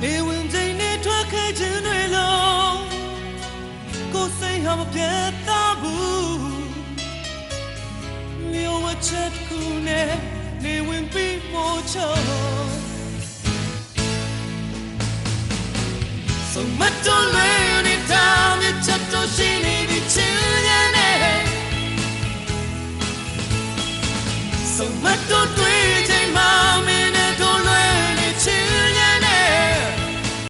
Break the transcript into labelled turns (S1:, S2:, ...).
S1: နေဝင်ချိန်နဲ့ထွက်ခဲ့ခြင်းတွေလုံးကိုယ်စိတ်ဟာမပြတ်သားဘူးလျှော်ဝှက်ချက်ခုနဲ့နေဝင်ပြီးမို့ချောဆုံးမတော်လဲ